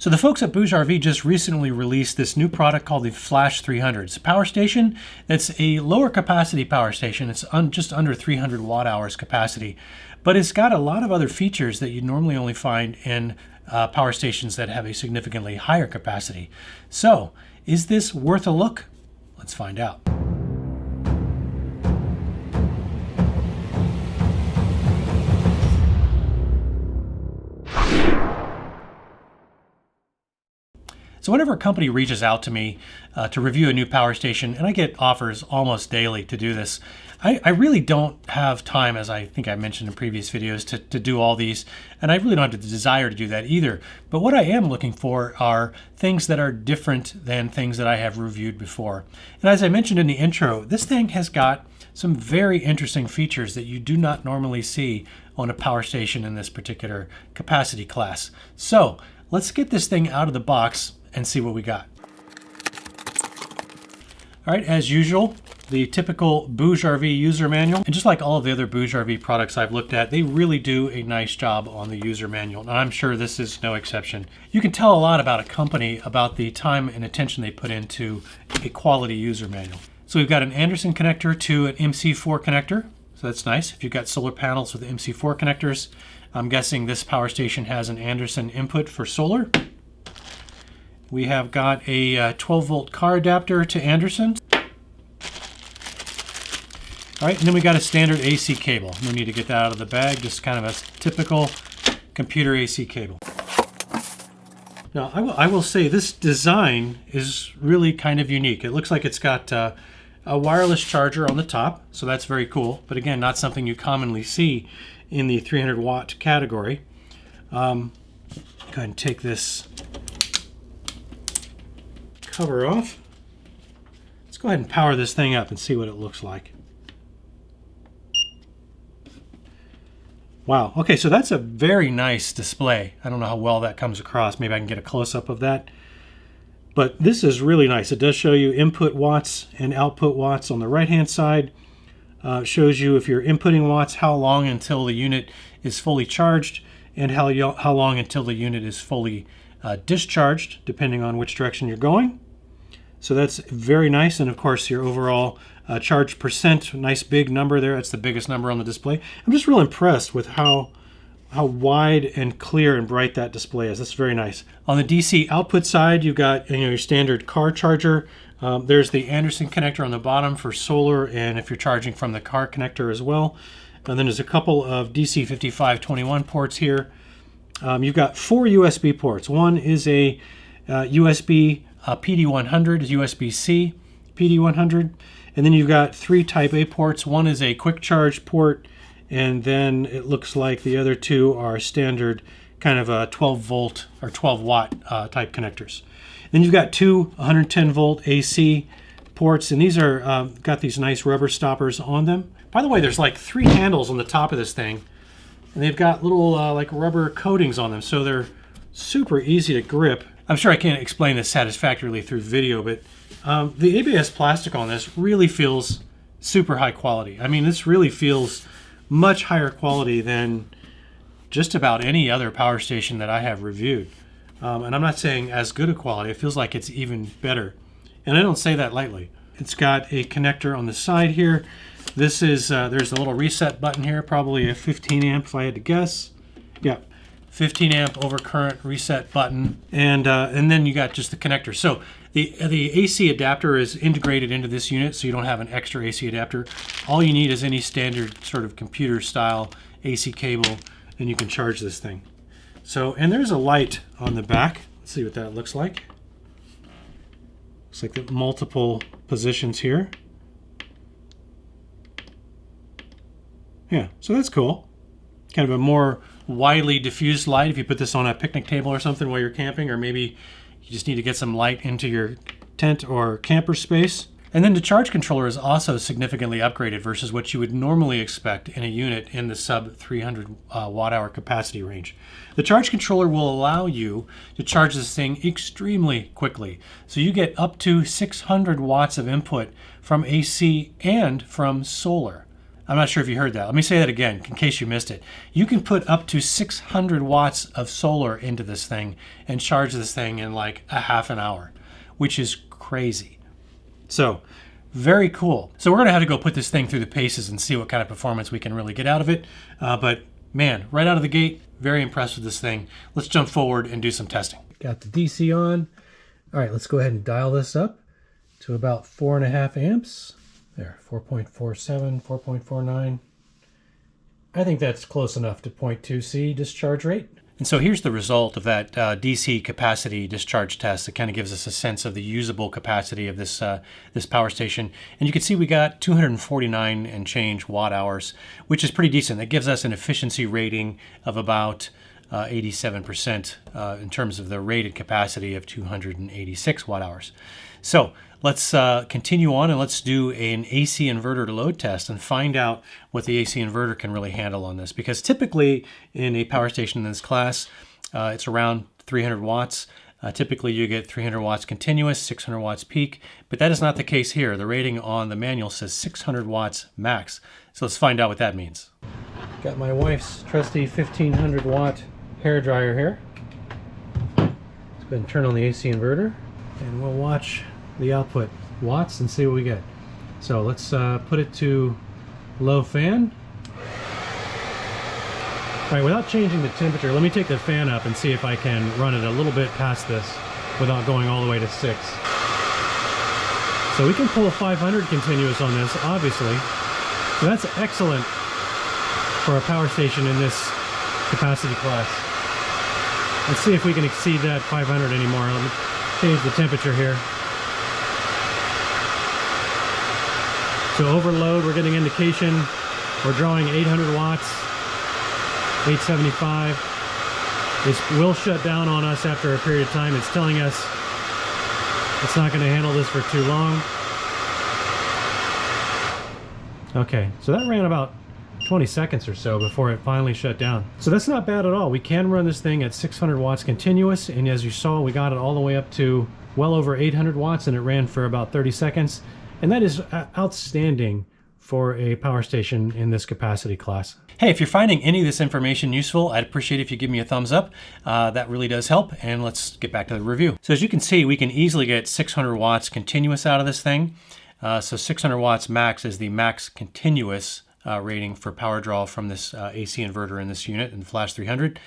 So the folks at BougeRV just recently released this new product called the Flash300. It's a power station that's a lower capacity power station. It's just under 300 watt hours capacity, but it's got a lot of other features that you normally only find in power stations that have a significantly higher capacity. So is this worth a look? Let's find out. So whenever a company reaches out to me to review a new power station, and I get offers almost daily to do this, I really don't have time, as I think I mentioned in previous videos, to do all these, and I really don't have the desire to do that either. But what I am looking for are things that are different than things that I have reviewed before. And as I mentioned in the intro, this thing has got some very interesting features that you do not normally see on a power station in this particular capacity class. So let's get this thing out of the box and see what we got. All right, as usual, the typical BougeRV user manual. And just like all of the other BougeRV products I've looked at, they really do a nice job on the user manual. And I'm sure this is no exception. You can tell a lot about a company about the time and attention they put into a quality user manual. So we've got an Anderson connector to an MC4 connector. So that's nice. If you've got solar panels with MC4 connectors, I'm guessing this power station has an Anderson input for solar. We have got a 12 volt car adapter to Anderson. All right, and then we got a standard AC cable. No need to get that out of the bag, just kind of a typical computer AC cable. Now, I will say this design is really kind of unique. It looks like it's got a wireless charger on the top, so that's very cool. But again, not something you commonly see in the 300 watt category. Go ahead and take this cover off. Let's go ahead and power this thing up and see what it looks like. Wow, okay, so that's a very nice display. I don't know how well that comes across. Maybe I can get a close-up of that. But this is really nice. It does show you input watts and output watts on the right-hand side. Shows you if you're inputting watts, how long until the unit is fully charged, and how long until the unit is fully discharged, depending on which direction you're going. So that's very nice. And of course, your overall charge percent, nice big number there. That's the biggest number on the display. I'm just real impressed with how wide and clear and bright that display is. That's very nice. On the DC output side, you've got your standard car charger. There's the Anderson connector on the bottom for solar, and if you're charging from the car connector as well. And then there's a couple of DC 5521 ports here. You've got 4 USB ports. One is a USB PD100, USB-C PD100, and then you've got 3 Type A ports. One is a quick charge port, and then it looks like the other 2 are standard kind of a 12 volt or 12 watt type connectors. Then you've got 2 110 volt AC ports, and these are got these nice rubber stoppers on them. By the way, there's like 3 handles on the top of this thing, and they've got little like rubber coatings on them, so they're super easy to grip. I'm sure I can't explain this satisfactorily through video, but the ABS plastic on this really feels super high quality. I mean, this really feels much higher quality than just about any other power station that I have reviewed. And I'm not saying as good a quality, it feels like it's even better. And I don't say that lightly. It's got a connector on the side here. This is, there's a little reset button here, probably a 15 amp if I had to guess. Yeah, 15 amp overcurrent reset button. And then you got just the connector. So the AC adapter is integrated into this unit, so you don't have an extra AC adapter. All you need is any standard sort of computer style AC cable, and you can charge this thing. So, and there's a light on the back. Let's see what that looks like. Looks like the multiple positions here. Yeah, so that's cool. Kind of a more widely diffused light if you put this on a picnic table or something while you're camping, or maybe you just need to get some light into your tent or camper space. And then the charge controller is also significantly upgraded versus what you would normally expect in a unit in the sub 300 watt hour capacity range. The charge controller will allow you to charge this thing extremely quickly. So you get up to 600 watts of input from AC and from solar. I'm not sure if you heard that. Let me say that again in case you missed it. You can put up to 600 watts of solar into this thing and charge this thing in like a half an hour, which is crazy. So very cool. So we're going to have to go put this thing through the paces and see what kind of performance we can really get out of it. But man, right out of the gate, very impressed with this thing. Let's jump forward and do some testing. Got the DC on. All right, let's go ahead and dial this up to about 4.5 amps. There, 4.47, 4.49. I think that's close enough to 0.2C discharge rate. And so here's the result of that DC capacity discharge test. It kind of gives us a sense of the usable capacity of this this power station. And you can see we got 249 and change watt hours, which is pretty decent. That gives us an efficiency rating of about 87% in terms of the rated capacity of 286 watt hours. So let's continue on and let's do an AC inverter to load test and find out what the AC inverter can really handle on this. Because typically in a power station in this class, it's around 300 watts. Typically you get 300 watts continuous, 600 watts peak, but that is not the case here. The rating on the manual says 600 watts max. So let's find out what that means. Got my wife's trusty 1500 watt hair dryer here. Let's go ahead and turn on the AC inverter and we'll watch the output watts and see what we get. So let's put it to low fan. All right, without changing the temperature, let me take the fan up and see if I can run it a little bit past this without going all the way to 6. So we can pull 500 continuous on this, obviously. So that's excellent for a power station in this capacity class. Let's see if we can exceed that 500 anymore. Let me change the temperature here. So overload, we're getting indication. We're drawing 800 watts, 875. This will shut down on us after a period of time. It's telling us it's not going to handle this for too long. Okay, so that ran about 20 seconds or so before it finally shut down. So that's not bad at all. We can run this thing at 600 watts continuous, and as you saw, we got it all the way up to well over 800 watts, and it ran for about 30 seconds. And that is outstanding for a power station in this capacity class. Hey, if you're finding any of this information useful, I'd appreciate if you give me a thumbs up. That really does help. And let's get back to the review. So as you can see, we can easily get 600 watts continuous out of this thing. So 600 watts max is the max continuous rating for power draw from this AC inverter in this unit in the Flash300.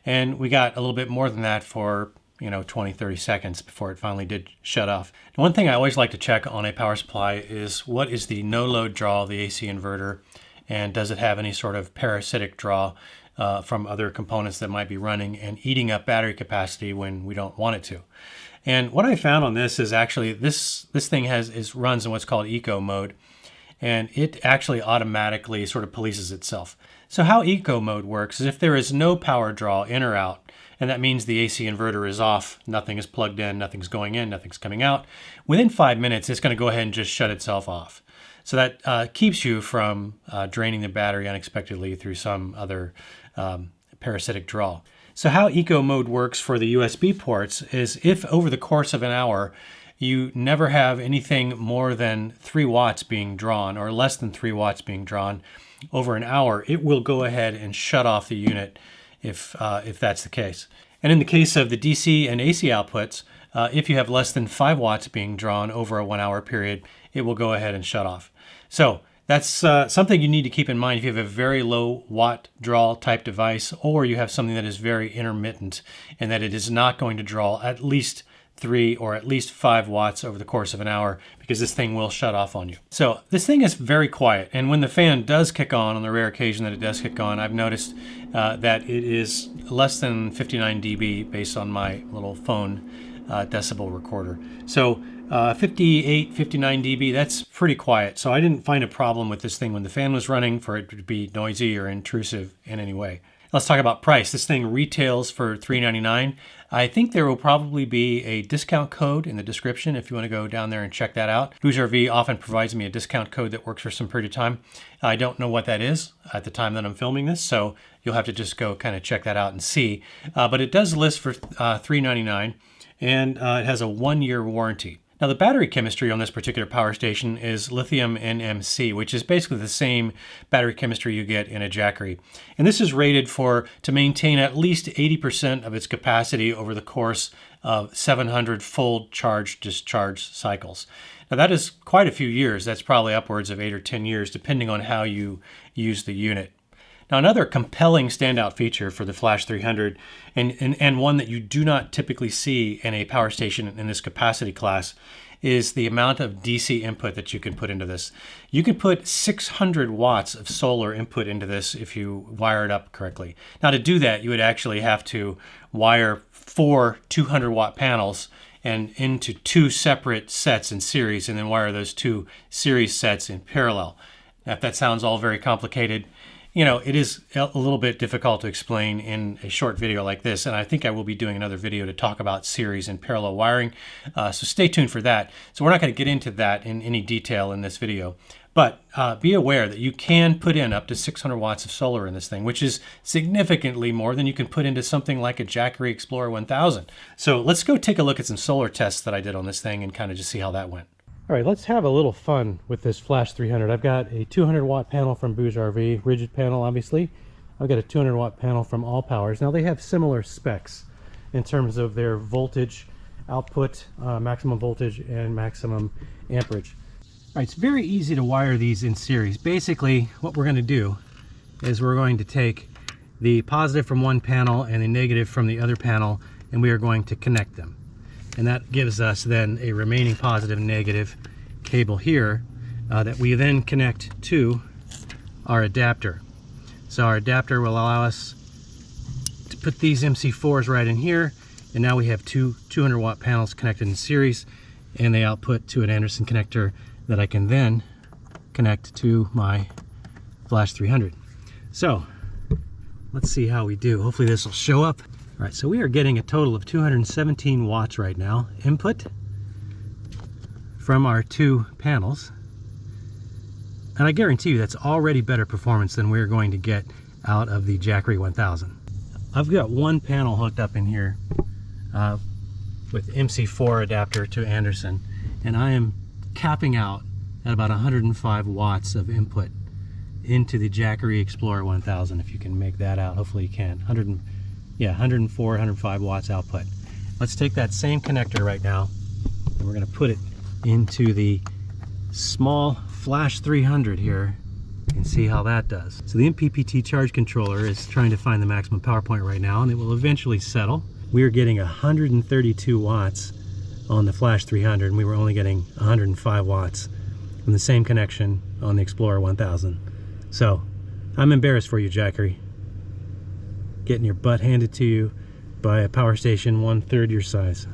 And we got a little bit more than that for 20, 30 seconds before it finally did shut off. One thing I always like to check on a power supply is what is the no load draw of the AC inverter, and does it have any sort of parasitic draw from other components that might be running and eating up battery capacity when we don't want it to. And what I found on this is actually this thing runs in what's called eco mode, and it actually automatically sort of polices itself. So how eco mode works is if there is no power draw in or out, and that means the AC inverter is off, nothing is plugged in, nothing's going in, nothing's coming out, within 5 minutes, it's going to go ahead and just shut itself off. So that keeps you from draining the battery unexpectedly through some other parasitic draw. So how eco mode works for the USB ports is if over the course of an hour, you never have anything more than 3 watts being drawn or less than 3 watts being drawn over an hour, it will go ahead and shut off the unit if that's the case. And in the case of the DC and AC outputs, if you have less than 5 watts being drawn over a 1 hour period, it will go ahead and shut off. So that's something you need to keep in mind if you have a very low watt draw type device, or you have something that is very intermittent and that it is not going to draw at least 3 or at least 5 watts over the course of an hour, because this thing will shut off on you. So this thing is very quiet, and when the fan does kick on the rare occasion that it does kick on, I've noticed that it is less than 59 dB based on my little phone decibel recorder. So 58, 59 dB, that's pretty quiet. So I didn't find a problem with this thing when the fan was running for it to be noisy or intrusive in any way. Let's talk about price. This thing retails for $399. I think there will probably be a discount code in the description if you want to go down there and check that out. BougeRV often provides me a discount code that works for some period of time. I don't know what that is at the time that I'm filming this, so you'll have to just go kind of check that out and see. But it does list for $399, and it has a 1-year warranty. Now the battery chemistry on this particular power station is lithium NMC, which is basically the same battery chemistry you get in a Jackery. And this is rated to maintain at least 80% of its capacity over the course of 700 full charge discharge cycles. Now that is quite a few years. That's probably upwards of 8 or 10 years, depending on how you use the unit. Now another compelling standout feature for the Flash 300, and one that you do not typically see in a power station in this capacity class, is the amount of DC input that you can put into this. You can put 600 watts of solar input into this if you wire it up correctly. Now to do that, you would actually have to wire 4 200-watt panels and into 2 separate sets in series, and then wire those 2 series sets in parallel. Now, if that sounds all very complicated, you know, it is a little bit difficult to explain in a short video like this, and I think I will be doing another video to talk about series and parallel wiring, so stay tuned for that. So we're not going to get into that in any detail in this video, but be aware that you can put in up to 600 watts of solar in this thing, which is significantly more than you can put into something like a Jackery Explorer 1000. So let's go take a look at some solar tests that I did on this thing and kind of just see how that went. All right, let's have a little fun with this Flash 300. I've got a 200 watt panel from BougeRV, rigid panel obviously. I've got a 200 watt panel from All Powers. Now they have similar specs in terms of their voltage output, maximum voltage and maximum amperage. All right, it's very easy to wire these in series. Basically, what we're going to do is we're going to take the positive from one panel and the negative from the other panel, and we are going to connect them. And that gives us then a remaining positive and negative cable here that we then connect to our adapter. So our adapter will allow us to put these MC4s right in here, and now we have 2 200 watt panels connected in series, and they output to an Anderson connector that I can then connect to my Flash 300. So let's see how we do. Hopefully this will show up. All right, so we are getting a total of 217 watts right now, input from our 2 panels. And I guarantee you that's already better performance than we're going to get out of the Jackery 1000. I've got 1 panel hooked up in here with MC4 adapter to Anderson, and I am capping out at about 105 watts of input into the Jackery Explorer 1000, if you can make that out. Hopefully you can. 104, 105 watts output. Let's take that same connector right now, and we're going to put it into the small Flash 300 here and see how that does. So the MPPT charge controller is trying to find the maximum power point right now, and it will eventually settle. We are getting 132 watts on the Flash 300, and we were only getting 105 watts from the same connection on the Explorer 1000. So I'm embarrassed for you, Jackery. Getting your butt handed to you by a power station 1/3 your size.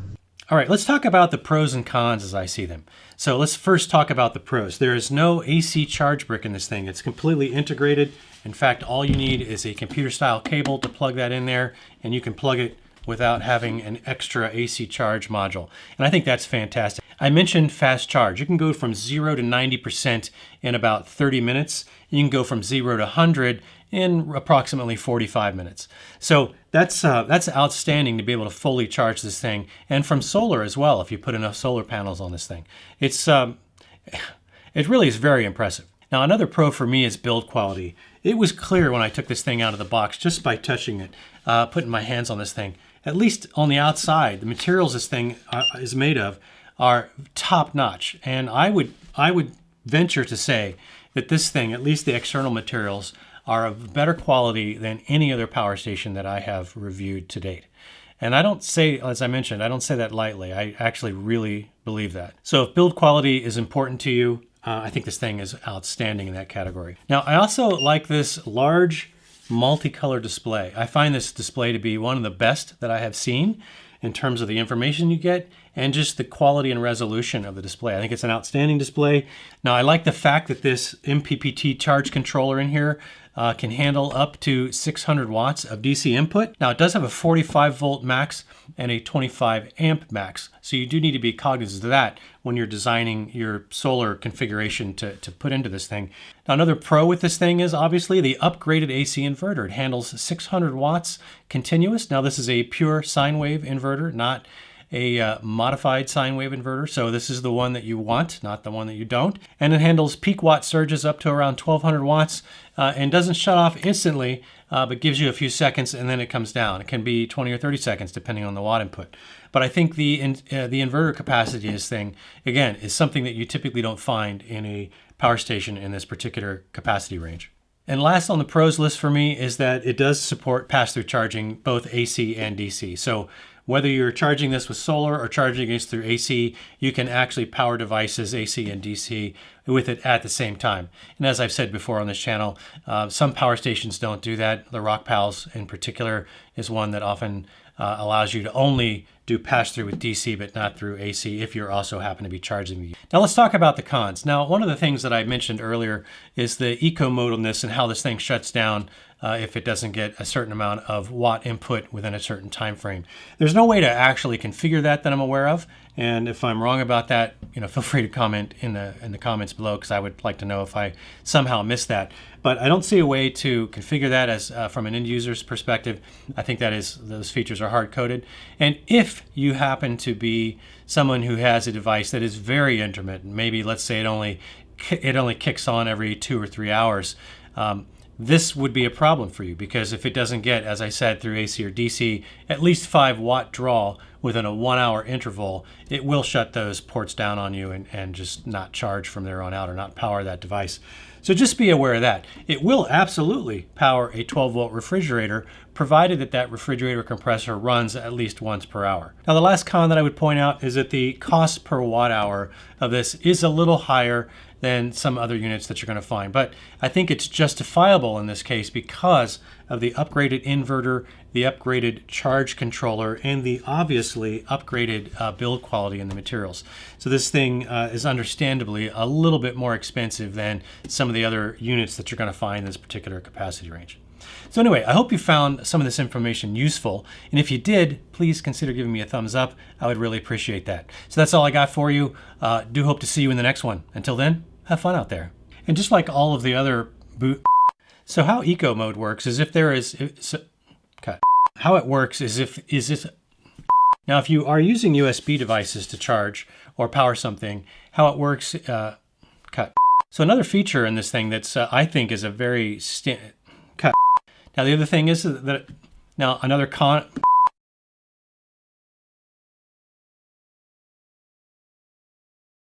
All right, let's talk about the pros and cons as I see them. So let's first talk about the pros. There is no AC charge brick in this thing. It's completely integrated. In fact, all you need is a computer style cable to plug that in there, and you can plug it without having an extra AC charge module. And I think that's fantastic. I mentioned fast charge. You can go from 0 to 90% in about 30 minutes. You can go from 0 to 100 in approximately 45 minutes. So that's outstanding to be able to fully charge this thing, and from solar as well if you put enough solar panels on this thing. It really is very impressive. Now another pro for me is build quality. It was clear when I took this thing out of the box just by touching it, putting my hands on this thing. At least on the outside, the materials this thing is made of are top notch, and I would venture to say that this thing, at least the external materials, are of better quality than any other power station that I have reviewed to date. And I don't say, as I mentioned, I don't say that lightly. I actually really believe that. So if build quality is important to you, I think this thing is outstanding in that category. Now, I also like this large multicolor display. I find this display to be one of the best that I have seen in terms of the information you get and just the quality and resolution of the display. I think it's an outstanding display. Now, I like the fact that this MPPT charge controller in here can handle up to 600 watts of DC input. Now, it does have a 45 volt max and a 25 amp max. So you do need to be cognizant of that when you're designing your solar configuration to put into this thing. Now, another pro with this thing is obviously the upgraded AC inverter. It handles 600 watts continuous. Now, this is a pure sine wave inverter, not a modified sine wave inverter. So this is the one that you want, not the one that you don't. And it handles peak watt surges up to around 1200 watts and doesn't shut off instantly, but gives you a few seconds and then it comes down. It can be 20 or 30 seconds depending on the watt input. But I think the inverter capacity of this thing, again, is something that you typically don't find in a power station in this particular capacity range. And last on the pros list for me is that it does support pass-through charging, both AC and DC. So whether you're charging this with solar or charging this through AC, you can actually power devices AC and DC with it at the same time. And as I've said before on this channel, some power stations don't do that. The RockPals in particular is one that often allows you to only do pass-through with DC, but not through AC if you also happen to be charging the. Now let's talk about the cons. Now, one of the things that I mentioned earlier is the eco-modalness and how this thing shuts down if it doesn't get a certain amount of watt input within a certain time frame. There's no way to actually configure that I'm aware of. And if I'm wrong about that, feel free to comment in the comments below, because I would like to know if I somehow missed that. But I don't see a way to configure that as from an end user's perspective. I think those features are hard coded. And if you happen to be someone who has a device that is very intermittent, maybe let's say it only kicks on every 2 or 3 hours, this would be a problem for you, because if it doesn't get, as I said, through AC or DC, at least 5 watt draw within a 1 hour interval, it will shut those ports down on you and just not charge from there on out, or not power that device. So just be aware of that. It will absolutely power a 12-volt refrigerator, provided that refrigerator compressor runs at least once per hour. Now, the last con that I would point out is that the cost per watt hour of this is a little higher than some other units that you're going to find. But I think it's justifiable in this case because of the upgraded inverter, the upgraded charge controller, and the obviously upgraded build quality in the materials. So this thing is understandably a little bit more expensive than some of the other units that you're going to find in this particular capacity range. So anyway, I hope you found some of this information useful. And if you did, please consider giving me a thumbs up. I would really appreciate that. So that's all I got for you. Do hope to see you in the next one. Until then, have fun out there. And just like all of the other so how eco mode works is how it works is now if you are using USB devices to charge or power something, how it works So another feature in this thing that's I think is a very Now the other thing is that another con